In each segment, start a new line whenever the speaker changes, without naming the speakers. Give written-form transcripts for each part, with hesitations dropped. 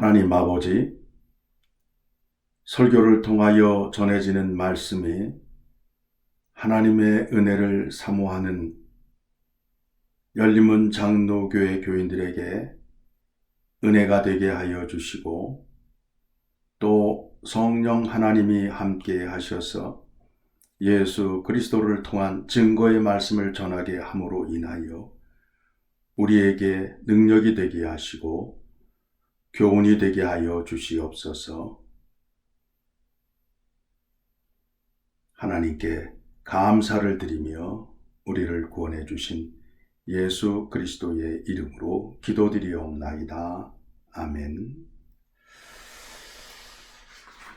하나님 아버지, 설교를 통하여 전해지는 말씀이 하나님의 은혜를 사모하는 열림문 장로교회 교인들에게 은혜가 되게 하여 주시고, 또 성령 하나님이 함께 하셔서 예수 그리스도를 통한 증거의 말씀을 전하게 함으로 인하여 우리에게 능력이 되게 하시고 교훈이 되게 하여 주시옵소서. 하나님께 감사를 드리며 우리를 구원해 주신 예수 그리스도의 이름으로 기도드리옵나이다. 아멘.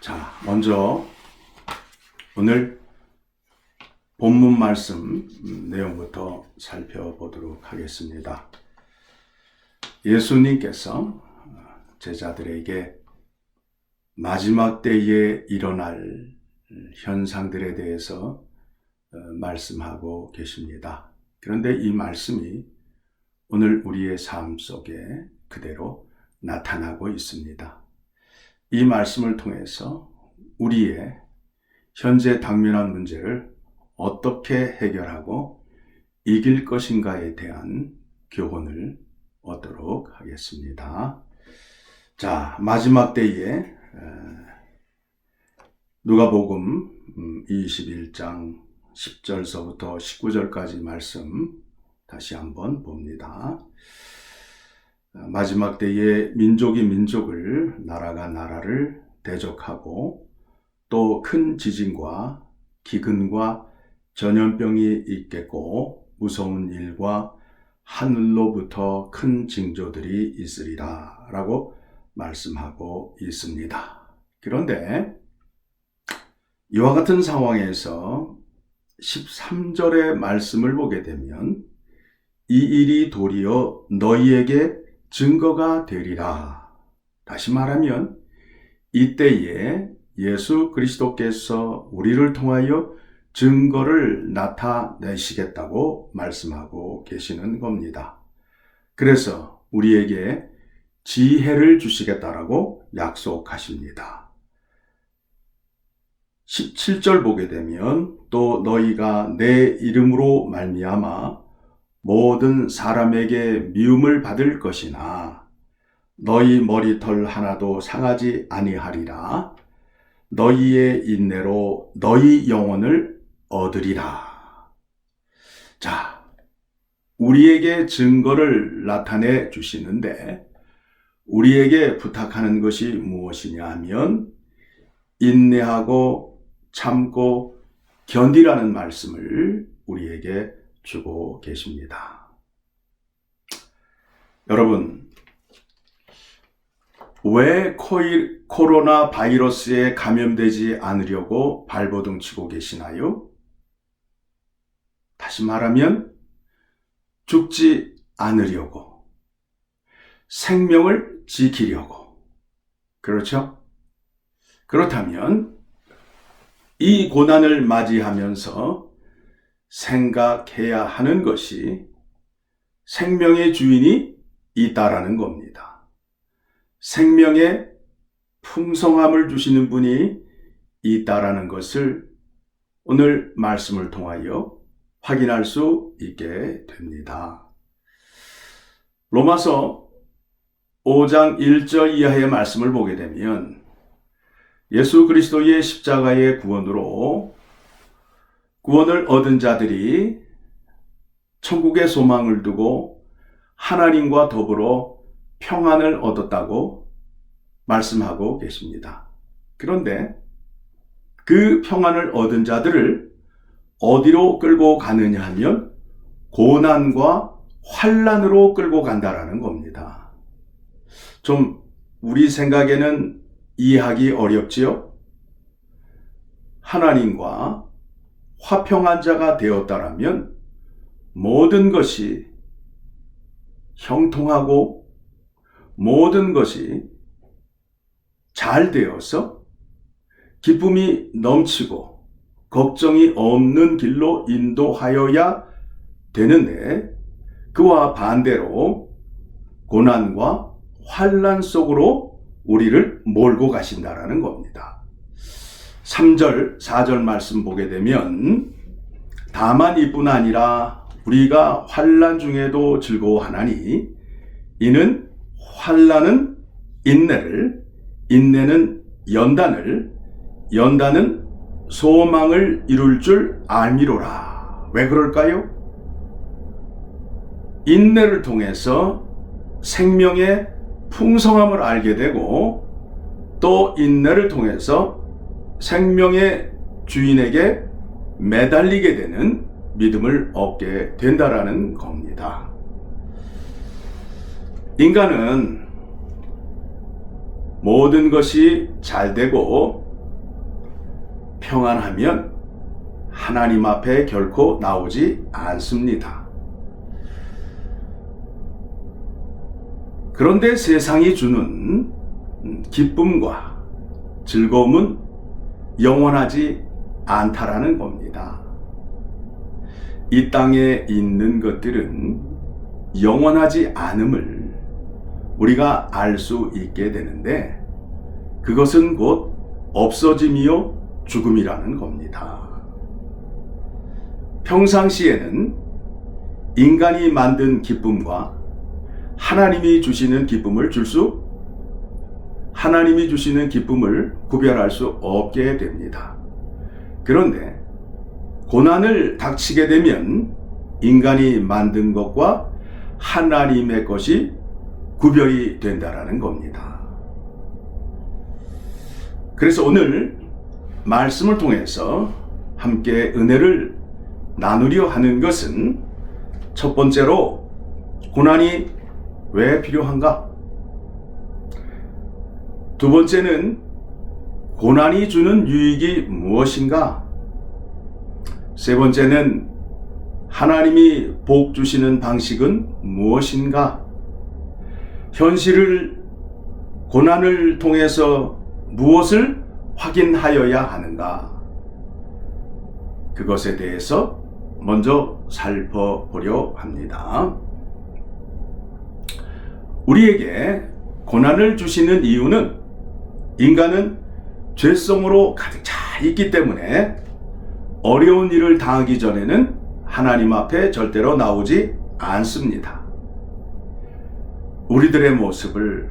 자, 먼저 오늘 본문 말씀 내용부터 살펴보도록 하겠습니다. 예수님께서 제자들에게 마지막 때에 일어날 현상들에 대해서 말씀하고 계십니다. 그런데 이 말씀이 오늘 우리의 삶 속에 그대로 나타나고 있습니다. 이 말씀을 통해서 우리의 현재 당면한 문제를 어떻게 해결하고 이길 것인가에 대한 교훈을 얻도록 하겠습니다. 자, 마지막 때에 누가복음 21장 10절서부터 19절까지 말씀 다시 한번 봅니다. 마지막 때에 민족이 민족을, 나라가 나라를 대적하고 또 큰 지진과 기근과 전염병이 있겠고 무서운 일과 하늘로부터 큰 징조들이 있으리라 라고 말씀하고 있습니다. 그런데 이와 같은 상황에서 13절의 말씀을 보게 되면 이 일이 도리어 너희에게 증거가 되리라. 다시 말하면 이때에 예수 그리스도께서 우리를 통하여 증거를 나타내시겠다고 말씀하고 계시는 겁니다. 그래서 우리에게 지혜를 주시겠다라고 약속하십니다. 17절 보게 되면 또 너희가 내 이름으로 말미암아 모든 사람에게 미움을 받을 것이나 너희 머리털 하나도 상하지 아니하리라. 너희의 인내로 너희 영혼을 얻으리라. 자, 우리에게 증거를 나타내 주시는데 우리에게 부탁하는 것이 무엇이냐 하면 인내하고 참고 견디라는 말씀을 우리에게 주고 계십니다. 여러분, 왜 코로나 바이러스에 감염되지 않으려고 발버둥 치고 계시나요? 다시 말하면 죽지 않으려고, 생명을 지키려고. 그렇죠? 그렇다면 이 고난을 맞이하면서 생각해야 하는 것이 생명의 주인이 있다라는 겁니다. 생명의 풍성함을 주시는 분이 있다라는 것을 오늘 말씀을 통하여 확인할 수 있게 됩니다. 로마서 5장 1절 이하의 말씀을 보게 되면 예수 그리스도의 십자가의 구원으로 구원을 얻은 자들이 천국의 소망을 두고 하나님과 더불어 평안을 얻었다고 말씀하고 계십니다. 그런데 그 평안을 얻은 자들을 어디로 끌고 가느냐 하면 고난과 환난으로 끌고 간다라는 겁니다. 좀 우리 생각에는 이해하기 어렵지요? 하나님과 화평한 자가 되었다라면 모든 것이 형통하고 모든 것이 잘 되어서 기쁨이 넘치고 걱정이 없는 길로 인도하여야 되는데 그와 반대로 고난과 환난 속으로 우리를 몰고 가신다라는 겁니다. 3절, 4절 말씀 보게 되면 다만 이뿐 아니라 우리가 환난 중에도 즐거워하나니 이는 환난은 인내를, 인내는 연단을, 연단은 소망을 이룰 줄 알미로라. 왜 그럴까요? 인내를 통해서 생명의 풍성함을 알게 되고 또 인내를 통해서 생명의 주인에게 매달리게 되는 믿음을 얻게 된다라는 겁니다. 인간은 모든 것이 잘 되고 평안하면 하나님 앞에 결코 나오지 않습니다. 그런데 세상이 주는 기쁨과 즐거움은 영원하지 않다라는 겁니다. 이 땅에 있는 것들은 영원하지 않음을 우리가 알 수 있게 되는데 그것은 곧 없어짐이요 죽음이라는 겁니다. 평상시에는 인간이 만든 기쁨과 하나님이 주시는 기쁨을 하나님이 주시는 기쁨을 구별할 수 없게 됩니다. 그런데 고난을 닥치게 되면 인간이 만든 것과 하나님의 것이 구별이 된다라는 겁니다. 그래서 오늘 말씀을 통해서 함께 은혜를 나누려 하는 것은 첫 번째로 고난이 왜 필요한가? 두 번째는 고난이 주는 유익이 무엇인가? 세 번째는 하나님이 복 주시는 방식은 무엇인가? 현실을 고난을 통해서 무엇을 확인하여야 하는가? 그것에 대해서 먼저 살펴보려 합니다. 우리에게 고난을 주시는 이유는 인간은 죄성으로 가득 차 있기 때문에 어려운 일을 당하기 전에는 하나님 앞에 절대로 나오지 않습니다. 우리들의 모습을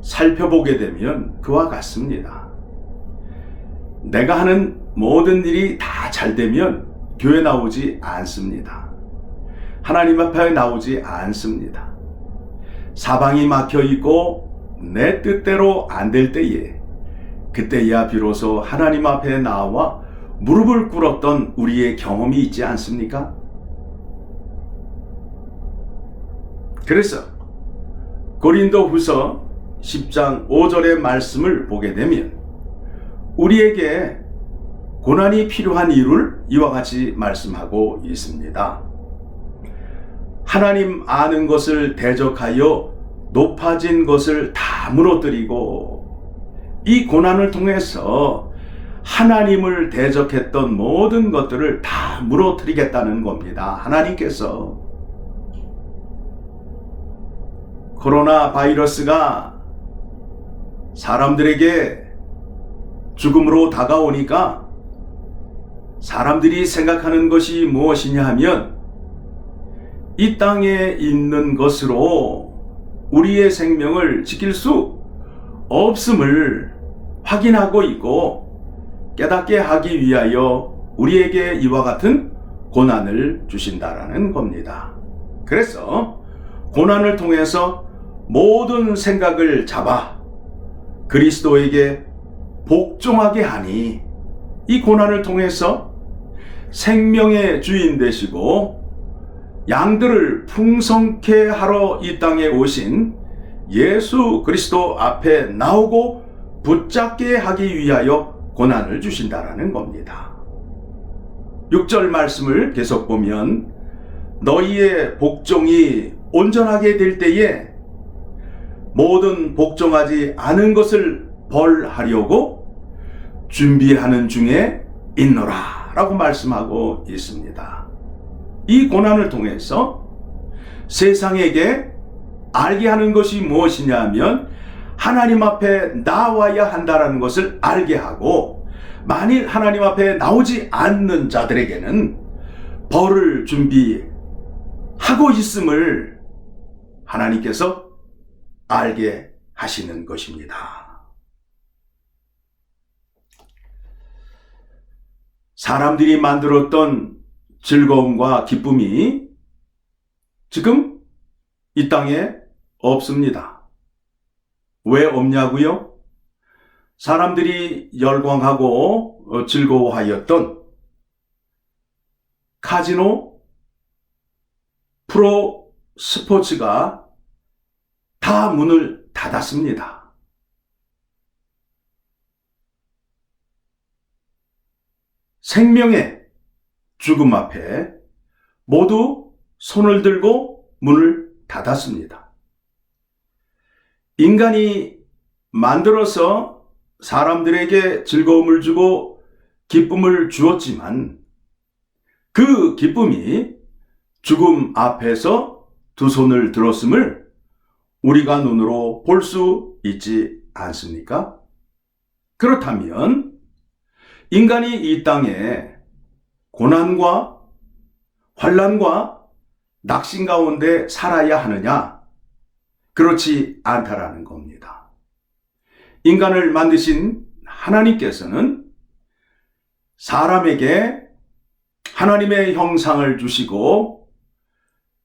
살펴보게 되면 그와 같습니다. 내가 하는 모든 일이 다 잘 되면 교회 나오지 않습니다. 하나님 앞에 나오지 않습니다. 사방이 막혀 있고 내 뜻대로 안 될 때에 그때야 비로소 하나님 앞에 나와 무릎을 꿇었던 우리의 경험이 있지 않습니까? 그래서 고린도후서 10장 5절의 말씀을 보게 되면 우리에게 고난이 필요한 이유를 이와 같이 말씀하고 있습니다. 하나님 아는 것을 대적하여 높아진 것을 다 무너뜨리고 이 고난을 통해서 하나님을 대적했던 모든 것들을 다 무너뜨리겠다는 겁니다. 하나님께서 코로나 바이러스가 사람들에게 죽음으로 다가오니까 사람들이 생각하는 것이 무엇이냐 하면 이 땅에 있는 것으로 우리의 생명을 지킬 수 없음을 확인하고 있고 깨닫게 하기 위하여 우리에게 이와 같은 고난을 주신다라는 겁니다. 그래서 고난을 통해서 모든 생각을 잡아 그리스도에게 복종하게 하니 이 고난을 통해서 생명의 주인 되시고 양들을 풍성케 하러 이 땅에 오신 예수 그리스도 앞에 나오고 붙잡게 하기 위하여 고난을 주신다라는 겁니다. 6절 말씀을 계속 보면 너희의 복종이 온전하게 될 때에 모든 복종하지 않은 것을 벌하려고 준비하는 중에 있노라 라고 말씀하고 있습니다. 이 고난을 통해서 세상에게 알게 하는 것이 무엇이냐 하면 하나님 앞에 나와야 한다는 것을 알게 하고, 만일 하나님 앞에 나오지 않는 자들에게는 벌을 준비하고 있음을 하나님께서 알게 하시는 것입니다. 사람들이 만들었던 즐거움과 기쁨이 지금 이 땅에 없습니다. 왜 없냐고요? 사람들이 열광하고 즐거워하였던 카지노, 프로 스포츠가 다 문을 닫았습니다. 생명의 죽음 앞에 모두 손을 들고 문을 닫았습니다. 인간이 만들어서 사람들에게 즐거움을 주고 기쁨을 주었지만 그 기쁨이 죽음 앞에서 두 손을 들었음을 우리가 눈으로 볼 수 있지 않습니까? 그렇다면 인간이 이 땅에 고난과 환난과 낙심 가운데 살아야 하느냐? 그렇지 않다라는 겁니다. 인간을 만드신 하나님께서는 사람에게 하나님의 형상을 주시고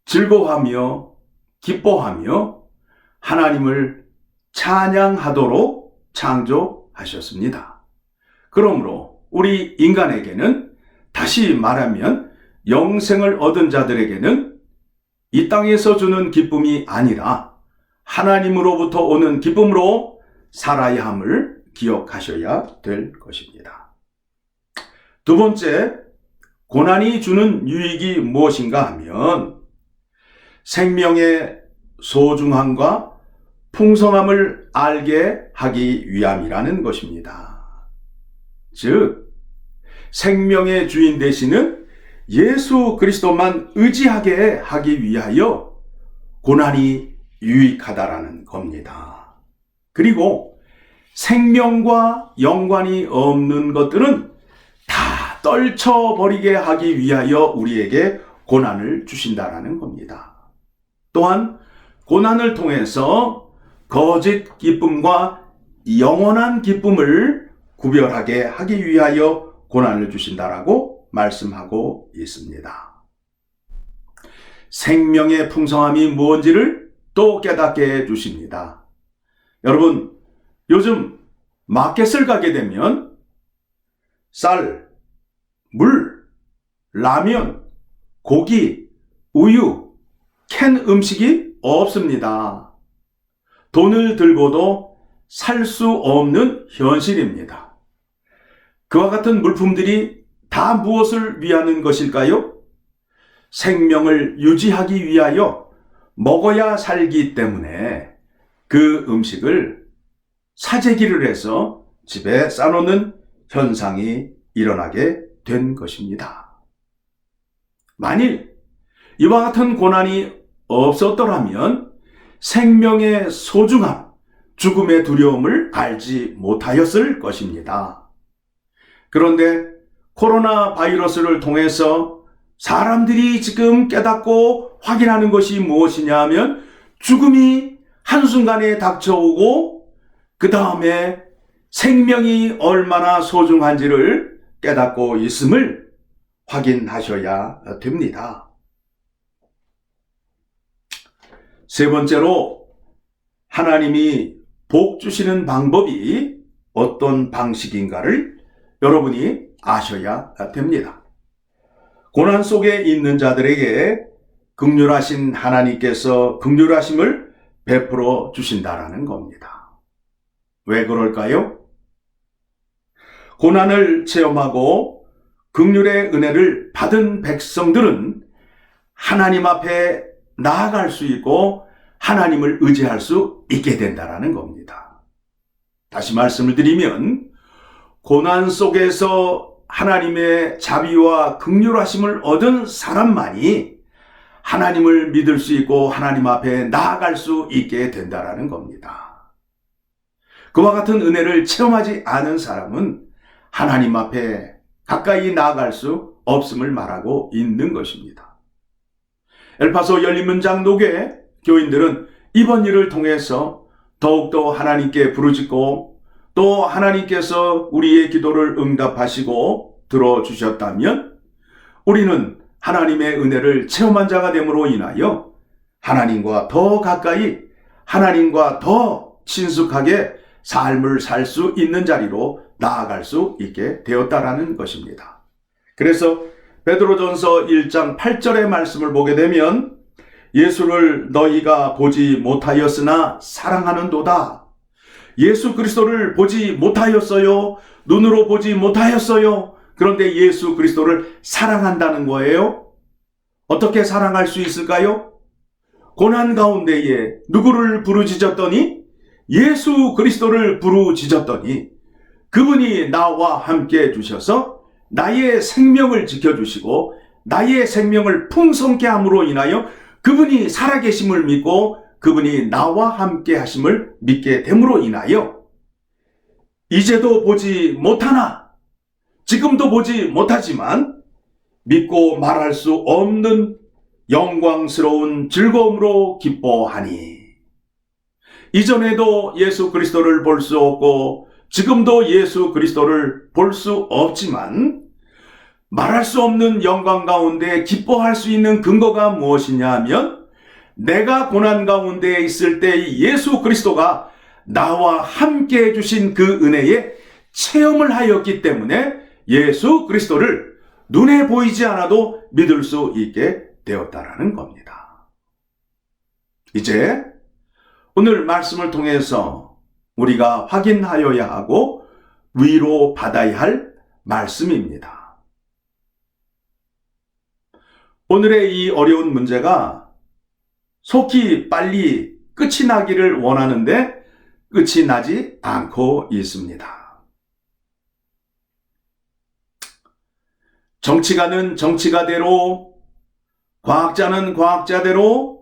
즐거워하며 기뻐하며 하나님을 찬양하도록 창조하셨습니다. 그러므로 우리 인간에게는, 다시 말하면 영생을 얻은 자들에게는 이 땅에서 주는 기쁨이 아니라 하나님으로부터 오는 기쁨으로 살아야 함을 기억하셔야 될 것입니다. 두 번째, 고난이 주는 유익이 무엇인가 하면 생명의 소중함과 풍성함을 알게 하기 위함이라는 것입니다. 즉, 생명의 주인 되시는 예수 그리스도만 의지하게 하기 위하여 고난이 유익하다라는 겁니다. 그리고 생명과 연관이 없는 것들은 다 떨쳐버리게 하기 위하여 우리에게 고난을 주신다라는 겁니다. 또한 고난을 통해서 거짓 기쁨과 영원한 기쁨을 구별하게 하기 위하여 고난을 주신다라고 말씀하고 있습니다. 생명의 풍성함이 뭔지를 또 깨닫게 해주십니다. 여러분, 요즘 마켓을 가게 되면 쌀, 물, 라면, 고기, 우유, 캔 음식이 없습니다. 돈을 들고도 살 수 없는 현실입니다. 그와 같은 물품들이 다 무엇을 위하는 것일까요? 생명을 유지하기 위하여 먹어야 살기 때문에 그 음식을 사재기를 해서 집에 싸놓는 현상이 일어나게 된 것입니다. 만일 이와 같은 고난이 없었더라면 생명의 소중함, 죽음의 두려움을 알지 못하였을 것입니다. 그런데 코로나 바이러스를 통해서 사람들이 지금 깨닫고 확인하는 것이 무엇이냐 하면 죽음이 한순간에 닥쳐오고 그 다음에 생명이 얼마나 소중한지를 깨닫고 있음을 확인하셔야 됩니다. 세 번째로, 하나님이 복 주시는 방법이 어떤 방식인가를 여러분이 아셔야 됩니다. 고난 속에 있는 자들에게 긍휼하신 하나님께서 긍휼하심을 베풀어 주신다라는 겁니다. 왜 그럴까요? 고난을 체험하고 긍휼의 은혜를 받은 백성들은 하나님 앞에 나아갈 수 있고 하나님을 의지할 수 있게 된다라는 겁니다. 다시 말씀을 드리면 고난 속에서 하나님의 자비와 긍휼하심을 얻은 사람만이 하나님을 믿을 수 있고 하나님 앞에 나아갈 수 있게 된다라는 겁니다. 그와 같은 은혜를 체험하지 않은 사람은 하나님 앞에 가까이 나아갈 수 없음을 말하고 있는 것입니다. 엘파소 열린문장독의 교인들은 이번 일을 통해서 더욱더 하나님께 부르짖고 또 하나님께서 우리의 기도를 응답하시고 들어주셨다면 우리는 하나님의 은혜를 체험한 자가 됨으로 인하여 하나님과 더 가까이, 하나님과 더 친숙하게 삶을 살 수 있는 자리로 나아갈 수 있게 되었다라는 것입니다. 그래서 베드로전서 1장 8절의 말씀을 보게 되면 예수를 너희가 보지 못하였으나 사랑하는도다. 예수 그리스도를 보지 못하였어요. 눈으로 보지 못하였어요. 그런데 예수 그리스도를 사랑한다는 거예요. 어떻게 사랑할 수 있을까요? 고난 가운데에 누구를 부르짖었더니 예수 그리스도를 부르짖었더니 그분이 나와 함께 해주셔서 나의 생명을 지켜주시고 나의 생명을 풍성케 함으로 인하여 그분이 살아계심을 믿고 그분이 나와 함께 하심을 믿게 됨으로 인하여 이제도 보지 못하나 지금도 보지 못하지만 믿고 말할 수 없는 영광스러운 즐거움으로 기뻐하니 이전에도 예수 그리스도를 볼 수 없고 지금도 예수 그리스도를 볼 수 없지만 말할 수 없는 영광 가운데 기뻐할 수 있는 근거가 무엇이냐 하면 내가 고난 가운데 있을 때 예수 그리스도가 나와 함께 해주신 그 은혜에 체험을 하였기 때문에 예수 그리스도를 눈에 보이지 않아도 믿을 수 있게 되었다라는 겁니다. 이제 오늘 말씀을 통해서 우리가 확인하여야 하고 위로받아야 할 말씀입니다. 오늘의 이 어려운 문제가 속히 빨리 끝이 나기를 원하는데 끝이 나지 않고 있습니다. 정치가는 정치가대로, 과학자는 과학자대로,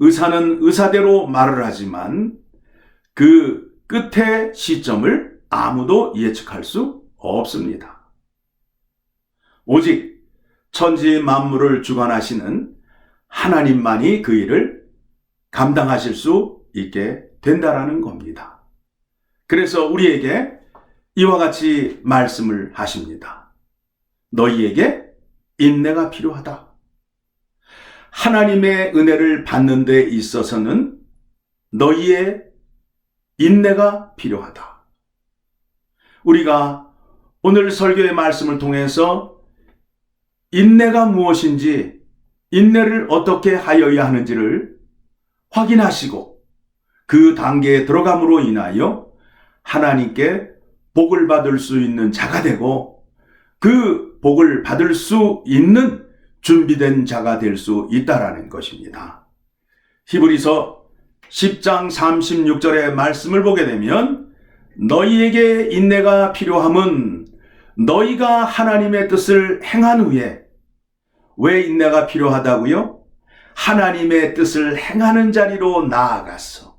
의사는 의사대로 말을 하지만 그 끝의 시점을 아무도 예측할 수 없습니다. 오직 천지 만물을 주관하시는 하나님만이 그 일을 감당하실 수 있게 된다라는 겁니다. 그래서 우리에게 이와 같이 말씀을 하십니다. 너희에게 인내가 필요하다. 하나님의 은혜를 받는 데 있어서는 너희의 인내가 필요하다. 우리가 오늘 설교의 말씀을 통해서 인내가 무엇인지, 인내를 어떻게 하여야 하는지를 확인하시고 그 단계에 들어감으로 인하여 하나님께 복을 받을 수 있는 자가 되고 그 복을 받을 수 있는 준비된 자가 될 수 있다라는 것입니다. 히브리서 10장 36절의 말씀을 보게 되면 너희에게 인내가 필요함은 너희가 하나님의 뜻을 행한 후에, 왜 인내가 필요하다고요? 하나님의 뜻을 행하는 자리로 나아가서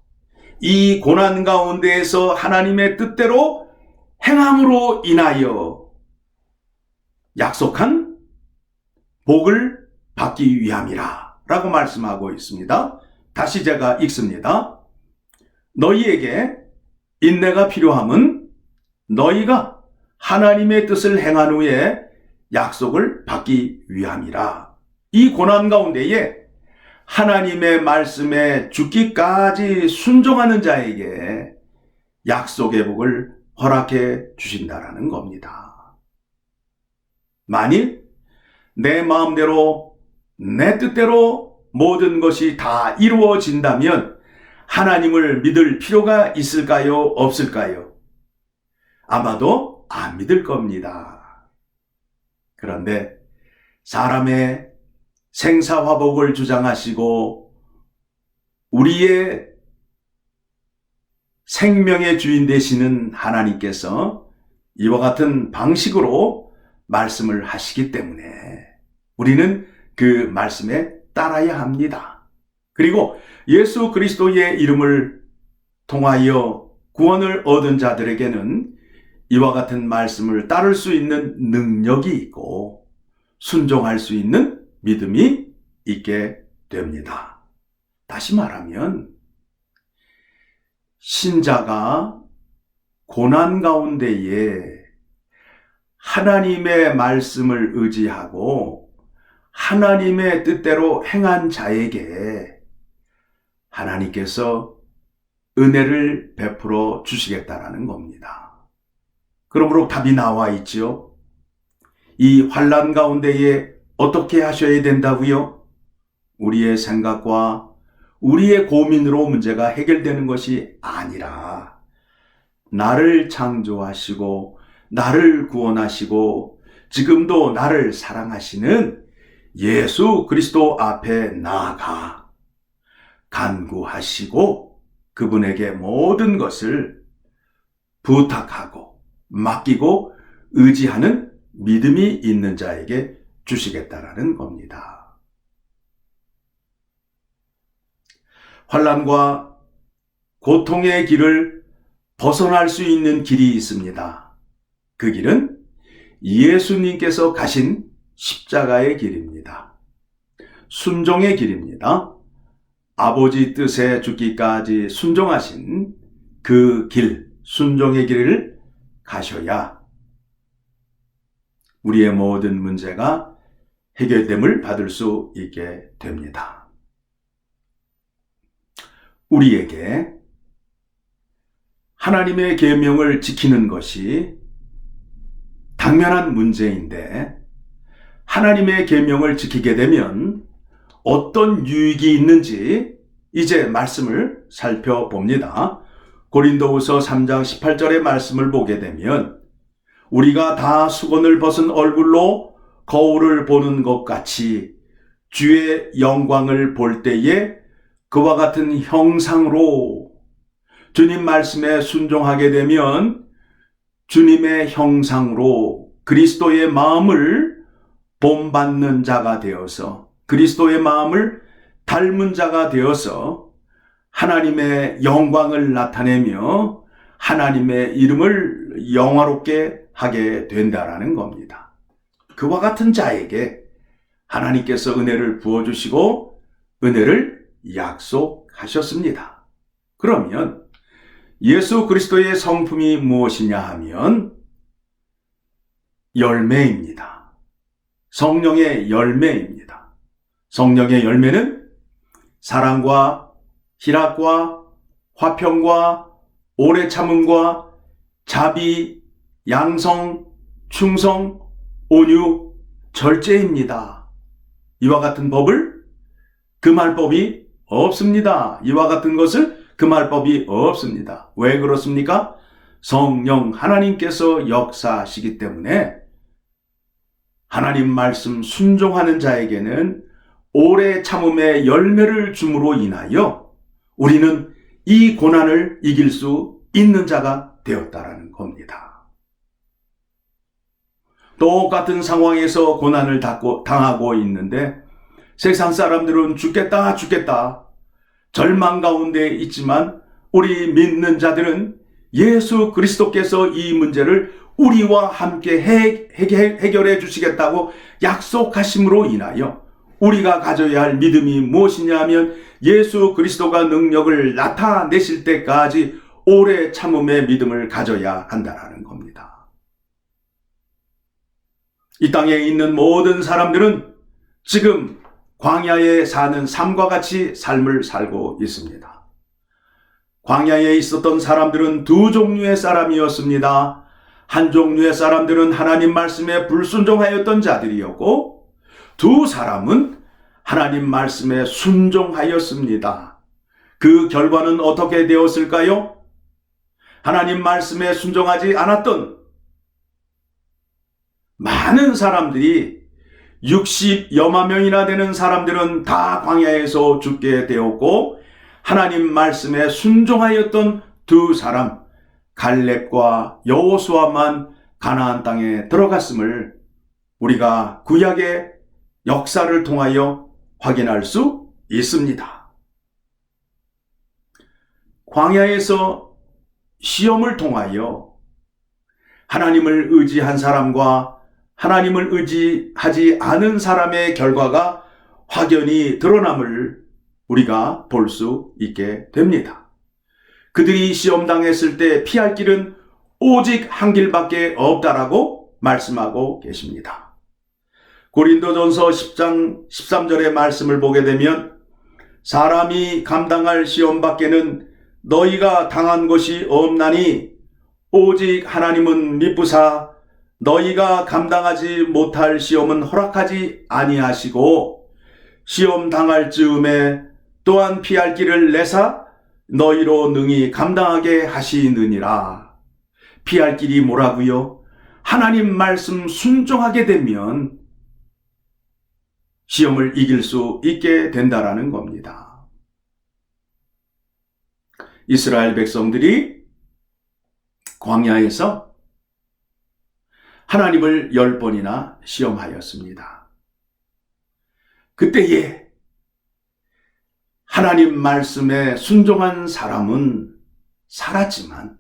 이 고난 가운데에서 하나님의 뜻대로 행함으로 인하여 약속한 복을 받기 위함이라 라고 말씀하고 있습니다. 다시 제가 읽습니다. 너희에게 인내가 필요함은 너희가 하나님의 뜻을 행한 후에 약속을 받기 위함이라. 이 고난 가운데에 하나님의 말씀에 죽기까지 순종하는 자에게 약속의 복을 허락해 주신다라는 겁니다. 만일 내 마음대로 내 뜻대로 모든 것이 다 이루어진다면 하나님을 믿을 필요가 있을까요? 없을까요? 아마도 안 믿을 겁니다. 그런데 사람의 생사화복을 주장하시고 우리의 생명의 주인 되시는 하나님께서 이와 같은 방식으로 말씀을 하시기 때문에 우리는 그 말씀에 따라야 합니다. 그리고 예수 그리스도의 이름을 통하여 구원을 얻은 자들에게는 이와 같은 말씀을 따를 수 있는 능력이 있고 순종할 수 있는 믿음이 있게 됩니다. 다시 말하면 신자가 고난 가운데에 하나님의 말씀을 의지하고 하나님의 뜻대로 행한 자에게 하나님께서 은혜를 베풀어 주시겠다라는 겁니다. 그러므로 답이 나와 있지요. 이 환난 가운데에 어떻게 하셔야 된다고요? 우리의 생각과 우리의 고민으로 문제가 해결되는 것이 아니라 나를 창조하시고 나를 구원하시고 지금도 나를 사랑하시는 예수 그리스도 앞에 나아가 간구하시고 그분에게 모든 것을 부탁하고 맡기고 의지하는 믿음이 있는 자에게 주시겠다라는 겁니다. 환난과 고통의 길을 벗어날 수 있는 길이 있습니다. 그 길은 예수님께서 가신 십자가의 길입니다. 순종의 길입니다. 아버지 뜻에 죽기까지 순종하신 그 길, 순종의 길을 가셔야 우리의 모든 문제가 해결됨을 받을 수 있게 됩니다. 우리에게 하나님의 계명을 지키는 것이 당면한 문제인데 하나님의 계명을 지키게 되면 어떤 유익이 있는지 이제 말씀을 살펴봅니다. 고린도후서 3장 18절의 말씀을 보게 되면 우리가 다 수건을 벗은 얼굴로 거울을 보는 것 같이 주의 영광을 볼 때에 그와 같은 형상으로 주님 말씀에 순종하게 되면 주님의 형상으로 그리스도의 마음을 본받는 자가 되어서 그리스도의 마음을 닮은 자가 되어서 하나님의 영광을 나타내며 하나님의 이름을 영화롭게 하게 된다라는 겁니다. 그와 같은 자에게 하나님께서 은혜를 부어주시고 은혜를 약속하셨습니다. 그러면 예수 그리스도의 성품이 무엇이냐 하면 열매입니다. 성령의 열매입니다. 성령의 열매는 사랑과 희락과 화평과 오래 참음과 자비, 양성, 충성, 온유, 절제입니다. 이와 같은 법을 금할 법이 없습니다. 이와 같은 것을 금할 법이 없습니다. 왜 그렇습니까? 성령 하나님께서 역사하시기 때문에 하나님 말씀 순종하는 자에게는 오래 참음의 열매를 줌으로 인하여 우리는 이 고난을 이길 수 있는 자가 되었다라는 겁니다. 똑같은 상황에서 고난을 당하고 있는데 세상 사람들은 죽겠다 절망 가운데 있지만 우리 믿는 자들은 예수 그리스도께서 이 문제를 우리와 함께 해결해 주시겠다고 약속하심으로 인하여 우리가 가져야 할 믿음이 무엇이냐 하면 예수 그리스도가 능력을 나타내실 때까지 오래 참음의 믿음을 가져야 한다는 겁니다. 이 땅에 있는 모든 사람들은 지금 광야에 사는 삶과 같이 삶을 살고 있습니다. 광야에 있었던 사람들은 두 종류의 사람이었습니다. 한 종류의 사람들은 하나님 말씀에 불순종하였던 자들이었고 두 사람은 하나님 말씀에 순종하였습니다. 그 결과는 어떻게 되었을까요? 하나님 말씀에 순종하지 않았던 많은 사람들이 60여만 명이나 되는 사람들은 다 광야에서 죽게 되었고 하나님 말씀에 순종하였던 두 사람 갈렙과 여호수아만 가나안 땅에 들어갔음을 우리가 구약의 역사를 통하여 확인할 수 있습니다. 광야에서 시험을 통하여 하나님을 의지한 사람과 하나님을 의지하지 않은 사람의 결과가 확연히 드러남을 우리가 볼 수 있게 됩니다. 그들이 시험당했을 때 피할 길은 오직 한 길밖에 없다라고 말씀하고 계십니다. 고린도전서 10장 13절의 말씀을 보게 되면 사람이 감당할 시험 밖에는 너희가 당한 것이 없나니 오직 하나님은 미쁘사 너희가 감당하지 못할 시험은 허락하지 아니하시고 시험 당할 즈음에 또한 피할 길을 내사 너희로 능히 감당하게 하시느니라. 피할 길이 뭐라고요? 하나님 말씀 순종하게 되면 시험을 이길 수 있게 된다라는 겁니다. 이스라엘 백성들이 광야에서 하나님을 10번이나 시험하였습니다. 그때에 하나님 말씀에 순종한 사람은 살았지만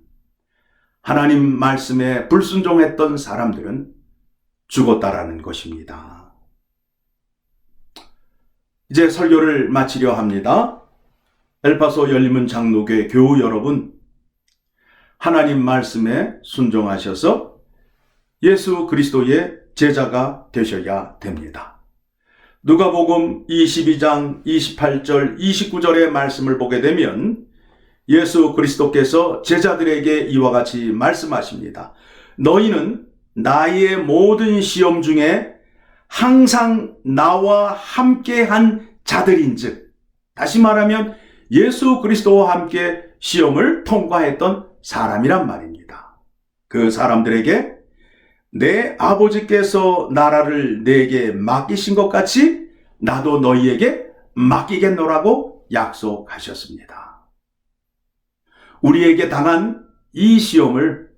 하나님 말씀에 불순종했던 사람들은 죽었다라는 것입니다. 이제 설교를 마치려 합니다. 엘파소 열림은 장로교회 교우 여러분, 하나님 말씀에 순종하셔서 예수 그리스도의 제자가 되셔야 됩니다. 누가복음 22장 28절 29절의 말씀을 보게 되면 예수 그리스도께서 제자들에게 이와 같이 말씀하십니다. 너희는 나의 모든 시험 중에 항상 나와 함께한 자들인즉, 다시 말하면 예수 그리스도와 함께 시험을 통과했던 사람이란 말입니다. 그 사람들에게 내 아버지께서 나라를 내게 맡기신 것 같이 나도 너희에게 맡기겠노라고 약속하셨습니다. 우리에게 당한 이 시험을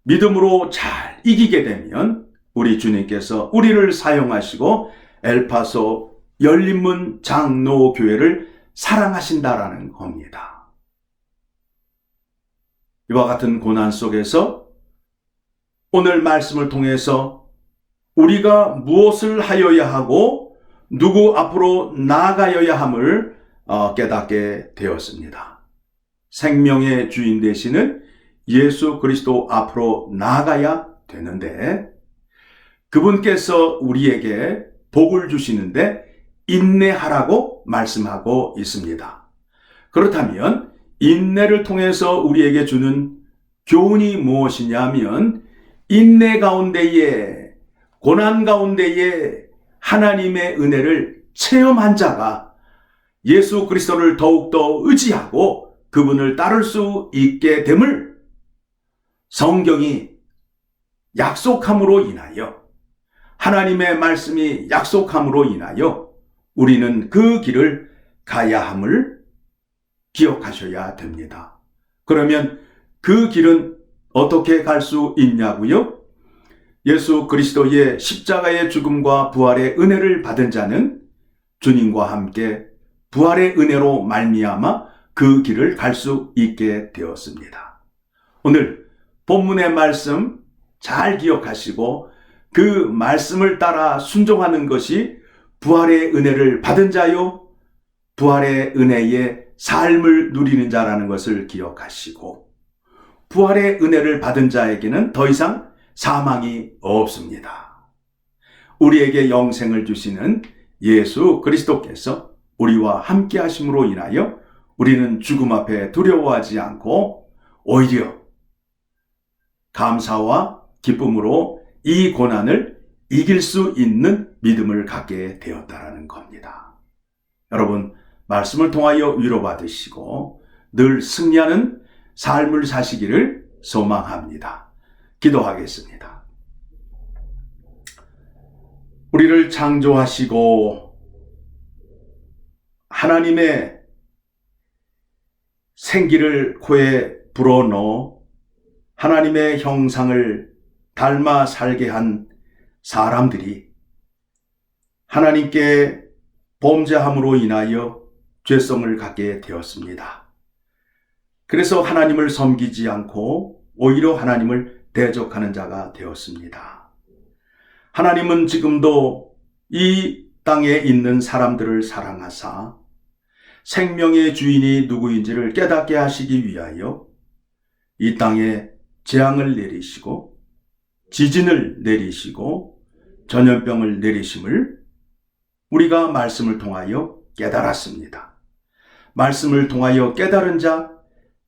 믿음으로 잘 이기게 되면 우리 주님께서 우리를 사용하시고 엘파소 열린문 장로교회를 사랑하신다라는 겁니다. 이와 같은 고난 속에서 오늘 말씀을 통해서 우리가 무엇을 하여야 하고 누구 앞으로 나아가여야 함을 깨닫게 되었습니다. 생명의 주인 되시는 예수 그리스도 앞으로 나아가야 되는데 그분께서 우리에게 복을 주시는데 인내하라고 말씀하고 있습니다. 그렇다면 인내를 통해서 우리에게 주는 교훈이 무엇이냐면 인내 가운데에 고난 가운데에 하나님의 은혜를 체험한 자가 예수 그리스도를 더욱더 의지하고 그분을 따를 수 있게 됨을 성경이 약속함으로 인하여 하나님의 말씀이 약속함으로 인하여 우리는 그 길을 가야 함을 기억하셔야 됩니다. 그러면 그 길은 어떻게 갈 수 있냐고요? 예수 그리스도의 십자가의 죽음과 부활의 은혜를 받은 자는 주님과 함께 부활의 은혜로 말미암아 그 길을 갈 수 있게 되었습니다. 오늘 본문의 말씀 잘 기억하시고 그 말씀을 따라 순종하는 것이 부활의 은혜를 받은 자요, 부활의 은혜의 삶을 누리는 자라는 것을 기억하시고 부활의 은혜를 받은 자에게는 더 이상 사망이 없습니다. 우리에게 영생을 주시는 예수 그리스도께서 우리와 함께 하심으로 인하여 우리는 죽음 앞에 두려워하지 않고 오히려 감사와 기쁨으로 이 고난을 이길 수 있는 믿음을 갖게 되었다라는 겁니다. 여러분, 말씀을 통하여 위로받으시고 늘 승리하는 삶을 사시기를 소망합니다. 기도하겠습니다. 우리를 창조하시고 하나님의 생기를 코에 불어넣어 하나님의 형상을 닮아 살게 한 사람들이 하나님께 범죄함으로 인하여 죄성을 갖게 되었습니다. 그래서 하나님을 섬기지 않고 오히려 하나님을 대적하는 자가 되었습니다. 하나님은 지금도 이 땅에 있는 사람들을 사랑하사 생명의 주인이 누구인지를 깨닫게 하시기 위하여 이 땅에 재앙을 내리시고 지진을 내리시고 전염병을 내리심을 우리가 말씀을 통하여 깨달았습니다. 말씀을 통하여 깨달은 자,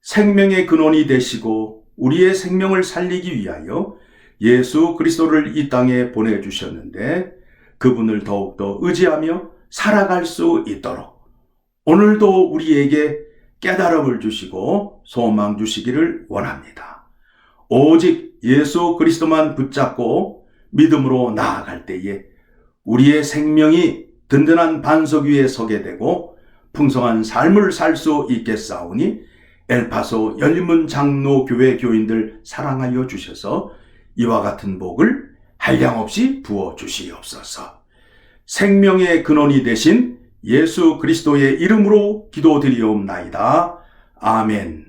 생명의 근원이 되시고 우리의 생명을 살리기 위하여 예수 그리스도를 이 땅에 보내주셨는데 그분을 더욱더 의지하며 살아갈 수 있도록 오늘도 우리에게 깨달음을 주시고 소망 주시기를 원합니다. 오직 예수 그리스도만 붙잡고 믿음으로 나아갈 때에 우리의 생명이 든든한 반석 위에 서게 되고 풍성한 삶을 살 수 있겠사오니 엘파소 열린문 장로교회 교인들 사랑하여 주셔서 이와 같은 복을 한량없이 부어 주시옵소서. 생명의 근원이 되신 예수 그리스도의 이름으로 기도드리옵나이다. 아멘.